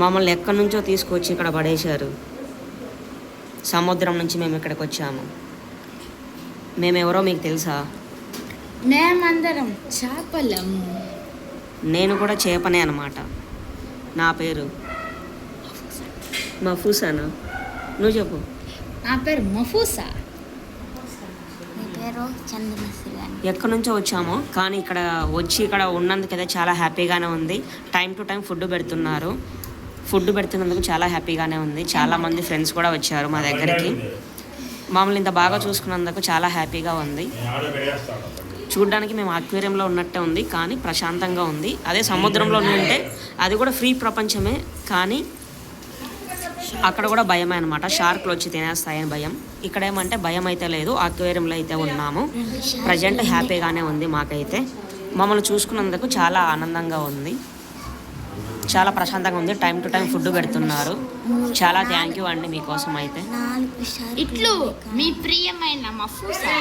మమ్మల్ని ఎక్కడి నుంచో తీసుకొచ్చి ఇక్కడ పడేశారు. సముద్రం నుంచి మేము ఇక్కడికి వచ్చాము. మేమెవరో మీకు తెలుసా? మేమందరం చేపలం. నేను కూడా చేపనే అన్నమాట. నా పేరు మఫూసానా? నువ్వు చెప్పు. నా పేరు మఫూసా. మీ పేరు చంద్రశ్రీ అని. ఎక్కడి నుంచో వచ్చాము, కానీ ఇక్కడ ఉన్నందుకైతే చాలా హ్యాపీగానే ఉంది. టైం టు టైం ఫుడ్ పెడుతున్నందుకు చాలా హ్యాపీగానే ఉంది. చాలామంది ఫ్రెండ్స్ కూడా వచ్చారు మా దగ్గరికి. మమ్మల్ని ఇంత బాగా చూసుకున్నందుకు చాలా హ్యాపీగా ఉంది. చూడ్డానికి మేము అక్వేరియంలో ఉన్నట్టే ఉంది, కానీ ప్రశాంతంగా ఉంది. అదే సముద్రంలో ఉంటే అది కూడా ఫ్రీ ప్రపంచమే, కానీ అక్కడ కూడా భయమే అనమాట. షార్క్లు వచ్చి తినేస్తాయని భయం. ఇక్కడ ఏమంటే భయం అయితే లేదు. అక్వేరియంలో అయితే ఉన్నాము. ప్రజెంట్ హ్యాపీగానే ఉంది. మాకైతే మమ్మల్ని చూసుకున్నందుకు చాలా ఆనందంగా ఉంది, చాలా ప్రశాంతంగా ఉంది. టైం టు టైం ఫుడ్ పెడుతున్నారు. చాలా థ్యాంక్ యూ అండి మీకోసం అయితే. నాలుగు ఇట్లు మీ ప్రియమైన మఫూసా.